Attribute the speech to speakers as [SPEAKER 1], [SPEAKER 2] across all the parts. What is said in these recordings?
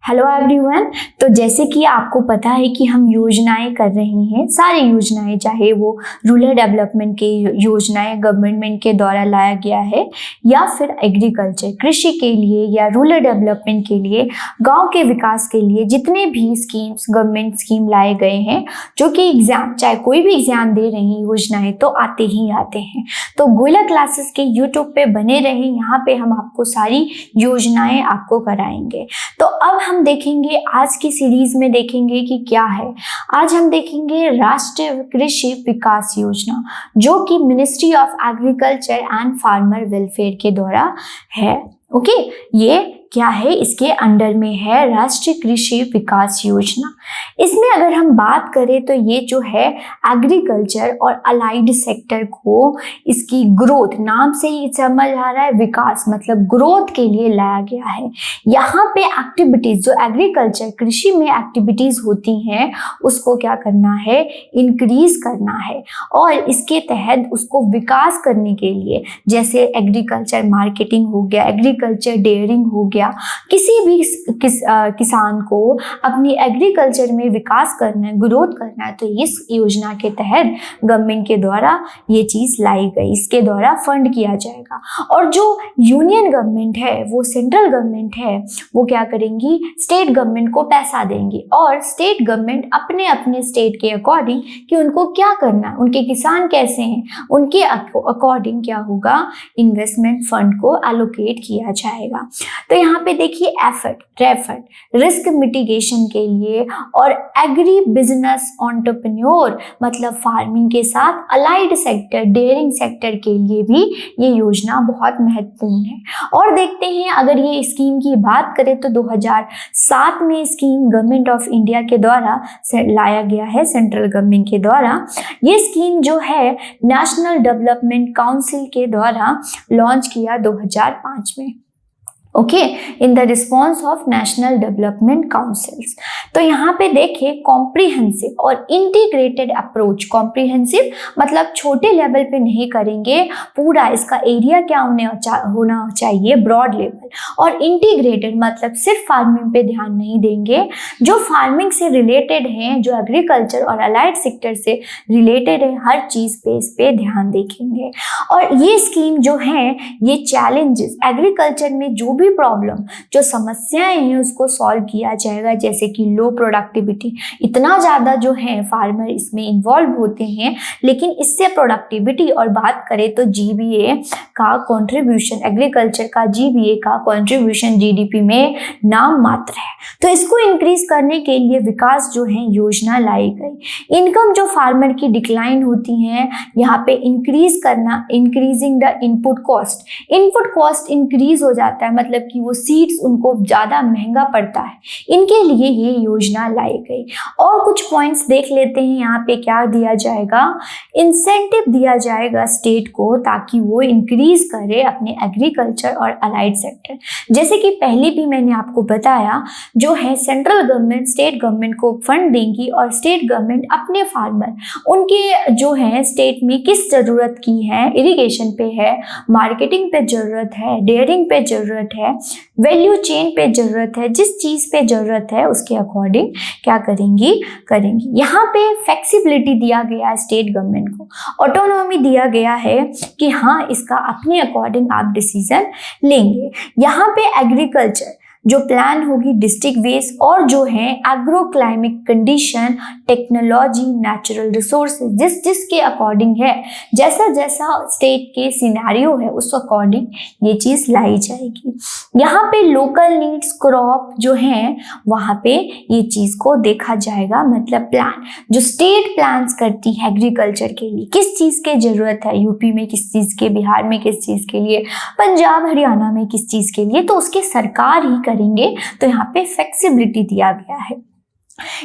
[SPEAKER 1] Hello everyone. तो जैसे कि आपको पता है कि हम योजनाएं कर रहे हैं, सारी योजनाएं, चाहे वो रूरल डेवलपमेंट के योजनाएं गवर्नमेंट के द्वारा लाया गया है या फिर एग्रीकल्चर कृषि के लिए या रूरल डेवलपमेंट के लिए, गांव के विकास के लिए जितने भी स्कीम्स गवर्नमेंट स्कीम लाए गए हैं, जो कि एग्जाम, चाहे कोई भी एग्जाम दे रही योजनाएं तो आते ही आते हैं। तो गोयला क्लासेस के यूट्यूब पे बने रहे, यहाँ पे हम आपको सारी योजनाएं आपको कराएंगे। तो अब हम देखेंगे, आज की सीरीज में देखेंगे कि क्या है। आज हम देखेंगे राष्ट्रीय कृषि विकास योजना, जो कि ministry of agriculture and farmer welfare के द्वारा है। ओके, ये क्या है, इसके अंडर में है राष्ट्रीय कृषि विकास योजना। इसमें अगर हम बात करें तो ये जो है एग्रीकल्चर और अलाइड सेक्टर को, इसकी ग्रोथ, नाम से ही समझ आ रहा है, विकास मतलब ग्रोथ के लिए लाया गया है। यहाँ पे एक्टिविटीज, जो एग्रीकल्चर कृषि में एक्टिविटीज होती हैं, उसको क्या करना है, इंक्रीज करना है। और इसके तहत उसको विकास करने के लिए, जैसे एग्रीकल्चर मार्केटिंग हो गया, एग्रीकल्चर डेयरिंग हो गया, किसी भी किसान को अपनी एग्रीकल्चर में विकास करना है, ग्रोथ करना है, तो इस योजना के तहत गवर्नमेंट के द्वारा ये चीज लाई गई, इसके द्वारा फंड किया जाएगा। और जो यूनियन गवर्नमेंट है, वो सेंट्रल गवर्नमेंट है, वो क्या करेंगी, स्टेट गवर्नमेंट को पैसा देंगी। और स्टेट गवर्नमेंट अपने अपने स्टेट के अकॉर्डिंग कि उनको क्या करना है, उनके किसान कैसे हैं, उनके अकॉर्डिंग क्या होगा, इन्वेस्टमेंट फंड को एलोकेट किया जाएगा। तो यहाँ पे देखिए रेफर्ट रिस्क मिटिगेशन के लिए, और एग्री बिजनेस एंटरप्रेन्योर मतलब फार्मिंग के साथ अलाइड सेक्टर, डेयरिंग सेक्टर के लिए भी ये योजना बहुत महत्वपूर्ण है। और देखते हैं, अगर ये स्कीम की बात करें तो 2007 में स्कीम गवर्नमेंट ऑफ इंडिया के द्वारा लाया गया है, सेंट्रल गवर्नमेंट के द्वारा। ये स्कीम जो है नेशनल डेवलपमेंट काउंसिल के द्वारा लॉन्च किया 2005 में। Okay, in the response of national development councils. तो यहाँ पे देखिए, कॉम्प्रिहेंसिव और इंटीग्रेटेड अप्रोच। कॉम्प्रिहेंसिव मतलब छोटे लेवल पे नहीं करेंगे, पूरा इसका एरिया क्या होना चाहिए, ब्रॉड लेवल। और इंटीग्रेटेड मतलब सिर्फ फार्मिंग पे ध्यान नहीं देंगे, जो फार्मिंग से रिलेटेड हैं, जो एग्रीकल्चर और अलाइड सेक्टर से रिलेटेड है, हर चीज पे इस पे ध्यान देखेंगे। और ये स्कीम जो है, ये चैलेंजेस, एग्रीकल्चर में जो भी प्रॉब्लम, जो समस्याएं हैं, उसको सॉल्व किया जाएगा। जैसे कि लो प्रोडक्टिविटी, इतना ज़्यादा जो है फार्मर इसमें इन्वॉल्व होते हैं, लेकिन इससे प्रोडक्टिविटी, और बात करें तो जीबीए का कंट्रीब्यूशन, एग्रीकल्चर का जीबीए का कंट्रीब्यूशन जीडीपी में नाम मात्र है। तो इसको इंक्रीज करने के लिए विकास जो है योजना लाई गई। इनकम जो फार्मर की डिक्लाइन होती है, यहाँ पे इंक्रीज करना, increasing the input cost increase हो जाता है, मतलब कि वो सीड्स उनको ज़्यादा महंगा पड़ता है, इनके लिए ये योजना लाई गई। और कुछ पॉइंट्स देख लेते हैं, यहाँ पे क्या दिया जाएगा, इंसेंटिव दिया जाएगा स्टेट को, ताकि वो इंक्रीज करे अपने एग्रीकल्चर और अलाइड सेक्टर। जैसे कि पहले भी मैंने आपको बताया, जो है सेंट्रल गवर्नमेंट स्टेट गवर्नमेंट को फंड देंगी, और स्टेट गवर्नमेंट अपने फार्मर, उनके जो है स्टेट में किस ज़रूरत की है, इरिगेशन पे है, मार्केटिंग पे ज़रूरत है, डेयरिंग पे ज़रूरत है, वैल्यू चेन पे जरूरत है, जिस चीज पे जरूरत है उसके अकॉर्डिंग क्या करेंगी। यहाँ पे फ्लेक्सिबिलिटी दिया गया है स्टेट गवर्नमेंट को, ऑटोनॉमी दिया गया है कि हाँ, इसका अपने अकॉर्डिंग आप डिसीजन लेंगे। यहाँ पे एग्रीकल्चर जो प्लान होगी डिस्ट्रिक्ट वेज, और जो है agro climate condition, technology, natural resources, जिसके अकॉर्डिंग है, जैसा जैसा स्टेट के सिनेरियो है, उस अकॉर्डिंग ये चीज़ लाई जाएगी। यहाँ पे लोकल नीड्स, क्रॉप जो हैं, वहाँ पे ये चीज़ को देखा जाएगा। मतलब प्लान जो स्टेट प्लान्स करती है एग्रीकल्चर के लिए, किस चीज़ की ज़रूरत है, यूपी में किस चीज़ के, बिहार में किस चीज़ के लिए, पंजाब हरियाणा में किस चीज़ के लिए, तो उसके सरकार ही करेंगे। तो यहाँ पे फ्लेक्सिबिलिटी दिया गया है।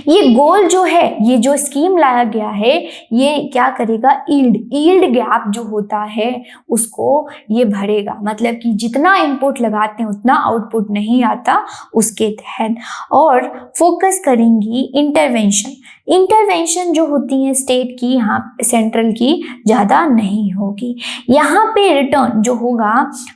[SPEAKER 1] ये गोल जो है, ये जो स्कीम लाया गया है, ये क्या करेगा, ईल्ड गैप जो होता है उसको ये भरेगा। मतलब कि जितना इनपुट लगाते हैं उतना आउटपुट नहीं आता उसके तहत। और फोकस करेंगी इंटरवेंशन, इंटरवेंशन जो होती है स्टेट की, यहाँ सेंट्रल की ज़्यादा नहीं होगी। यहाँ पे रिटर्न जो होगा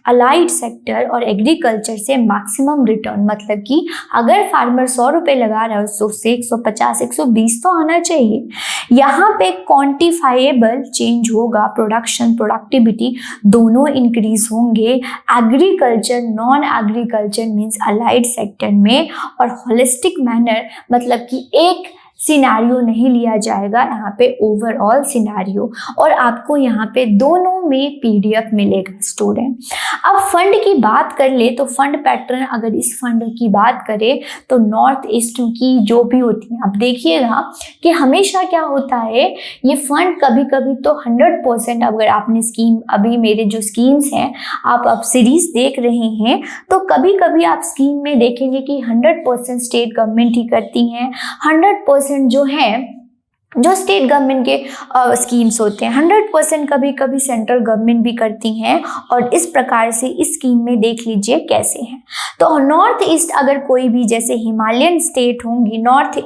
[SPEAKER 1] अलाइड सेक्टर और एग्रीकल्चर से मैक्सिमम रिटर्न, मतलब कि अगर फार्मर 100 रुपये लगा रहा है उससे 150 120 तो आना चाहिए। यहाँ पे क्वांटिफाइबल चेंज होगा, प्रोडक्शन प्रोडक्टिविटी दोनों इंक्रीज होंगे agriculture non agriculture means allied sector में, और होलिस्टिक मैनर मतलब कि एक सिनारियो नहीं लिया जाएगा यहाँ पे, ओवरऑल सिनारियो, और आपको यहाँ पे दोनों में पीडीएफ मिलेगा स्टूडेंट। अब फंड की बात कर ले तो फंड पैटर्न, अगर इस फंड की बात करें तो नॉर्थ ईस्ट की जो भी होती है, आप देखिएगा कि हमेशा क्या होता है, ये फंड कभी कभी तो 100%, अगर आपने स्कीम, अभी मेरे जो स्कीम्स हैं आप अब सीरीज देख रहे हैं, तो कभी कभी आप स्कीम में देखेंगे कि 100% स्टेट गवर्नमेंट ही करती हैं, 100% जो है जो स्टेट गवर्नमेंट के स्कीम्स होते हैं 100% कभी कभी सेंट्रल गवर्नमेंट भी करती हैं, और इस प्रकार से इस स्कीम में देख लीजिए कैसे हैं। तो नॉर्थ ईस्ट अगर कोई भी, जैसे हिमालयन स्टेट होंगी, नॉर्थ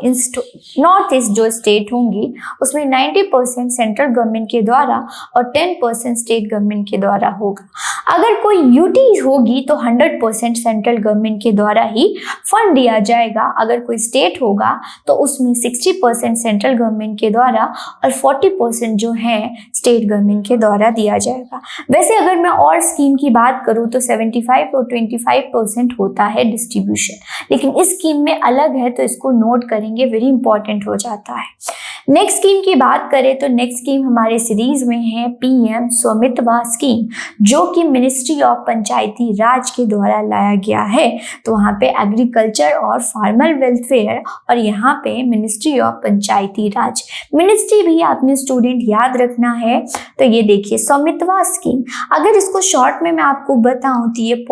[SPEAKER 1] ईस्ट जो स्टेट होंगी उसमें 90% सेंट्रल गवर्नमेंट के द्वारा और 10% स्टेट गवर्नमेंट के द्वारा होगा। अगर कोई यूटी होगी तो 100% सेंट्रल गवर्नमेंट के द्वारा ही फंड दिया जाएगा। अगर कोई स्टेट होगा तो उसमें 60% सेंट्रल गवर्नमेंट के द्वारा और 40% जो है स्टेट गवर्नमेंट के द्वारा दिया जाएगा। वैसे अगर मैं और स्कीम की बात करूं तो 75 और 25% होता है डिस्ट्रीब्यूशन, लेकिन इस स्कीम में अलग है तो इसको नोट करेंगे, वेरी इंपॉर्टेंट हो जाता है। नेक्स्ट स्कीम की बात करें तो नेक्स्ट स्कीम हमारे सीरीज में है पीएम स्वामित्व स्कीम, जो कि मिनिस्ट्री ऑफ पंचायती राज के द्वारा लाया गया है। तो वहाँ पे एग्रीकल्चर और फार्मर वेलफेयर, और यहाँ पे ministry of Panchayati Raj, ministry भी आपने स्टूडेंट याद रखना है। तो ये देखिए स्वामित्व स्कीम, अगर इसको शॉर्ट में मैं आपको बताऊं तो ये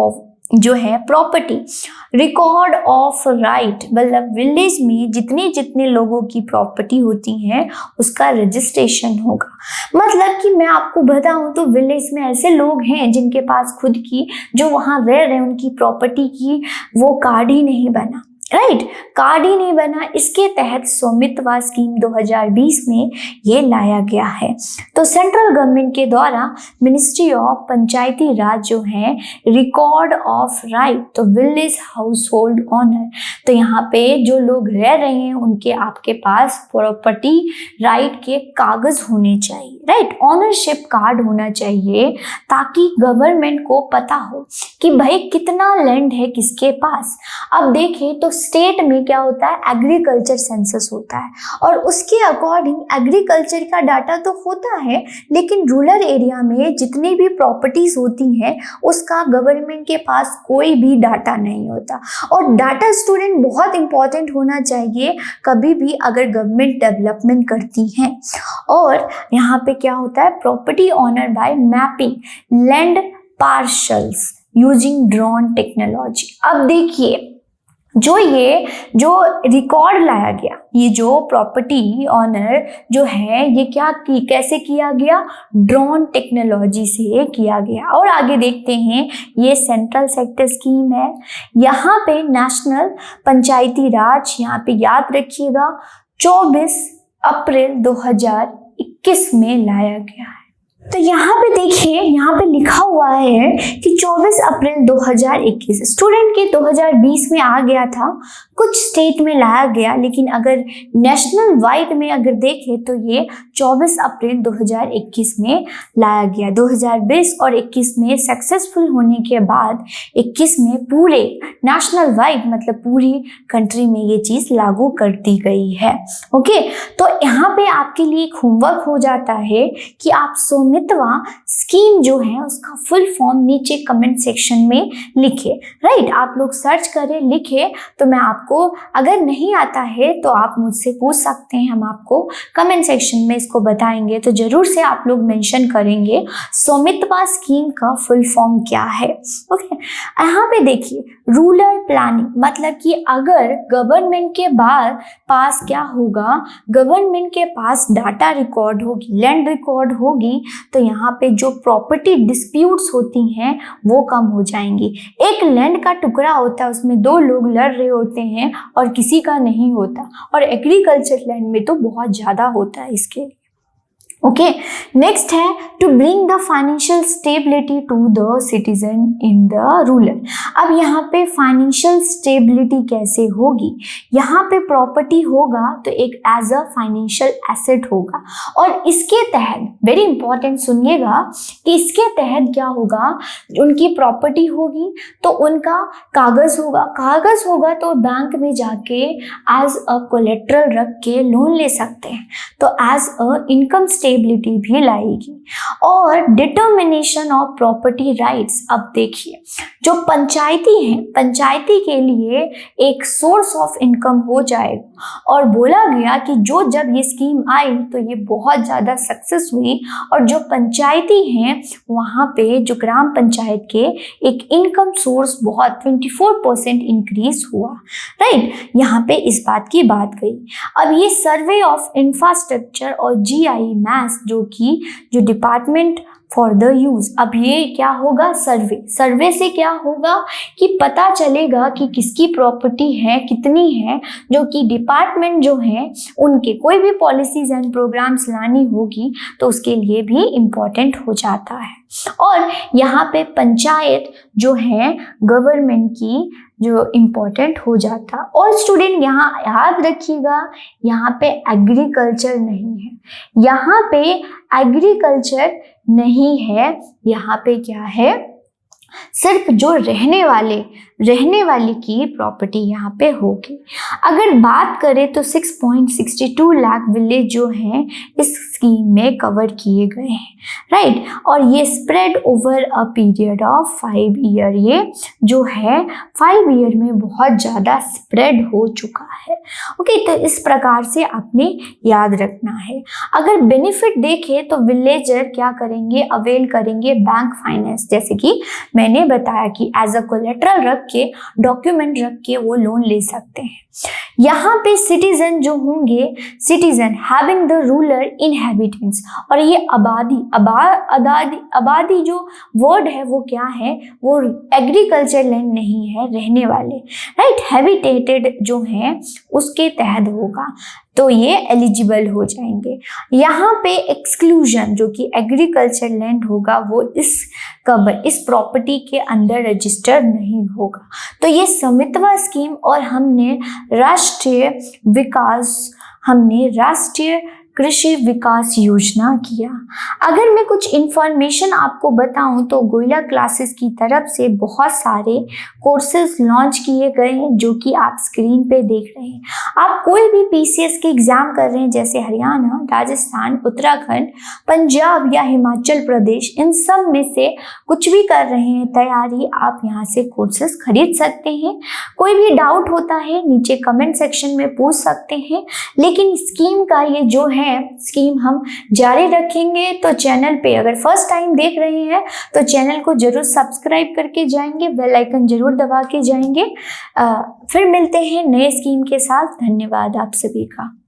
[SPEAKER 1] जो है प्रॉपर्टी रिकॉर्ड ऑफ राइट, मतलब विलेज में जितने जितने लोगों की प्रॉपर्टी होती हैं उसका रजिस्ट्रेशन होगा। मतलब कि मैं आपको बताऊं तो विलेज में ऐसे लोग हैं जिनके पास खुद की, जो वहाँ रह रहे हैं, उनकी प्रॉपर्टी की वो कार्ड ही नहीं बना, राइट, कार्ड ही नहीं बना। इसके तहत स्वामित्व स्कीम 2020 में ये लाया गया है। तो सेंट्रल गवर्नमेंट के द्वारा मिनिस्ट्री ऑफ पंचायती राज जो है रिकॉर्ड ऑफ राइट, तो विलेज हाउस होल्ड ऑनर, तो यहाँ पे जो लोग रह रहे हैं उनके आपके पास प्रॉपर्टी राइट के कागज होने चाहिए, राइट, ऑनरशिप कार्ड होना चाहिए, ताकि गवर्नमेंट को पता हो कि भाई कितना लैंड है किसके पास। अब देखें तो स्टेट में क्या होता है, एग्रीकल्चर सेंसस होता है, और उसके अकॉर्डिंग एग्रीकल्चर का डाटा तो होता है, लेकिन रूरल एरिया में जितनी भी प्रॉपर्टीज होती हैं उसका गवर्नमेंट के पास कोई भी डाटा नहीं होता। और डाटा स्टूडेंट बहुत इंपॉर्टेंट होना चाहिए कभी भी अगर गवर्नमेंट डेवलपमेंट करती है। और यहाँ पे क्या होता है, property owner by mapping land parcels using drone technology. अब देखिए जो रिकॉर्ड लाया गया, ये जो प्रॉपर्टी ऑनर जो है ये कैसे किया गया, ड्रोन टेक्नोलॉजी से किया गया। और आगे देखते हैं, ये सेंट्रल सेक्टर स्कीम है। यहाँ पे नेशनल पंचायती राज, यहाँ पे याद रखिएगा 24 अप्रैल 2021 में लाया गया है। तो यहाँ पे देखिए, यहाँ पे लिखा हुआ है कि 24 अप्रैल 2021, स्टूडेंट के 2020 में आ गया था, कुछ स्टेट में लाया गया, लेकिन अगर नेशनल वाइड में अगर देखें तो ये 24 अप्रैल 2021 में लाया गया। 2020 और 21 में सक्सेसफुल होने के बाद 21 में पूरे नेशनल वाइड मतलब पूरी कंट्री में ये चीज़ लागू कर दी गई है। ओके, तो यहाँ पे आपके लिए एक होमवर्क हो जाता है कि आप स्वामित्व स्कीम जो है उसका फुल फॉर्म नीचे कमेंट सेक्शन में लिखे, राइट, आप लोग सर्च करें, लिखे, तो मैं आपको अगर नहीं आता है तो आप मुझसे पूछ सकते हैं, हम आपको कमेंट सेक्शन में इसको बताएंगे। तो जरूर से आप लोग मेंशन करेंगे स्वामित्व स्कीम का फुल फॉर्म क्या है। ओके, यहाँ पे देखिए रूरल प्लानिंग, मतलब कि अगर गवर्नमेंट के पास क्या होगा, गवर्नमेंट के पास डाटा रिकॉर्ड होगी, लैंड रिकॉर्ड होगी, तो यहाँ पे जो प्रॉपर्टी डिस्प्यूट्स होती हैं वो कम हो जाएंगी। एक लैंड का टुकड़ा होता है, उसमें दो लोग लड़ रहे होते हैं और किसी का नहीं होता, और एग्रीकल्चर लैंड में तो बहुत ज़्यादा होता है इसके। ओके, नेक्स्ट है to bring the financial stability to the citizen in the rural. अब यहाँ पे फाइनेंशियल स्टेबिलिटी कैसे होगी, यहाँ पे प्रॉपर्टी होगा तो एक एज अ फाइनेंशियल एसेट होगा, और इसके तहत वेरी इंपॉर्टेंट सुनिएगा कि इसके तहत क्या होगा, उनकी प्रॉपर्टी होगी तो उनका कागज होगा, कागज होगा तो बैंक में जाके एज अ कोलेट्रल रख के लोन ले सकते हैं, तो एज अ इनकम स्टेबिलिटी भी लाएगी। और डिटर्मिनेशन ऑफ प्रॉपर्टी राइट्स, अब देखिए जो पंचायती है, पंचायती के लिए एक सोर्स ऑफ इनकम हो जाएगा, और बोला गया कि जो जब ये स्कीम आई तो ये बहुत ज़्यादा सक्सेस हुई, और जो पंचायती हैं वहाँ पे जो ग्राम पंचायत के एक इनकम सोर्स बहुत 24% इंक्रीज हुआ, राइट। यहाँ पे इस बात की बात गई। अब ये सर्वे ऑफ इंफ्रास्ट्रक्चर और GI मैथ्स जो डिपार्टमेंट फॉर द यूज, अब ये क्या होगा, सर्वे, सर्वे से क्या होगा कि पता चलेगा कि किसकी प्रॉपर्टी है, कितनी है, जो कि डिपार्टमेंट जो है उनके कोई भी पॉलिसीज एंड प्रोग्राम्स लानी होगी तो उसके लिए भी इम्पोर्टेंट हो जाता है। और यहाँ पे पंचायत जो है गवर्नमेंट की जो इम्पोर्टेंट हो जाता। और स्टूडेंट यहाँ याद रखिएगा, यहाँ पे एग्रीकल्चर नहीं है, यहाँ पे एग्रीकल्चर नहीं है, यहाँ पे क्या है, सिर्फ जो रहने वाले की प्रॉपर्टी यहाँ पे होगी। अगर बात करें तो 6.62 लाख विलेज जो हैं इस स्कीम में कवर किए गए हैं, राइट। और ये spread over a period of 5 year, ये जो है 5 ईयर में बहुत ज़्यादा स्प्रेड हो चुका है। ओके, तो इस प्रकार से आपने याद रखना है। अगर बेनिफिट देखें तो विलेजर क्या करेंगे, अवेल करेंगे बैंक फाइनेंस, जैसे कि मैंने बताया कि एज अ कोलेट्रल रख के, डॉक्यूमेंट रख के वो लोन ले सकते हैं। यहाँ पे सिटीजन जो होंगे, citizen having the rural inhabitants, और ये आबादी जो वर्ड है वो क्या है, वो एग्रीकल्चर लैंड नहीं है, रहने वाले, राइट, हैबिटेटेड जो है उसके तहत होगा, तो ये एलिजिबल हो जाएंगे। यहाँ पे एक्सक्लूजन जो कि एग्रीकल्चर लैंड होगा वो इस प्रॉपर्टी के अंदर रजिस्टर्ड नहीं होगा। तो ये स्वामित्व स्कीम और हमने राष्ट्रीय कृषि विकास योजना किया। अगर मैं कुछ इंफॉर्मेशन आपको बताऊं तो गोयला क्लासेस की तरफ से बहुत सारे कोर्सेज लॉन्च किए गए हैं जो कि आप स्क्रीन पे देख रहे हैं। आप कोई भी PCS के एग्जाम कर रहे हैं, जैसे हरियाणा, राजस्थान, उत्तराखंड, पंजाब या हिमाचल प्रदेश, इन सब में से कुछ भी कर रहे हैं तैयारी, आप यहाँ से कोर्सेज खरीद सकते हैं। कोई भी डाउट होता है नीचे कमेंट सेक्शन में पूछ सकते हैं, लेकिन स्कीम का ये जो है स्कीम हम जारी रखेंगे। तो चैनल पे अगर फर्स्ट टाइम देख रहे हैं तो चैनल को जरूर सब्सक्राइब करके जाएंगे, बेल आइकन जरूर दबा के जाएंगे। फिर मिलते हैं नए स्कीम के साथ। धन्यवाद आप सभी का।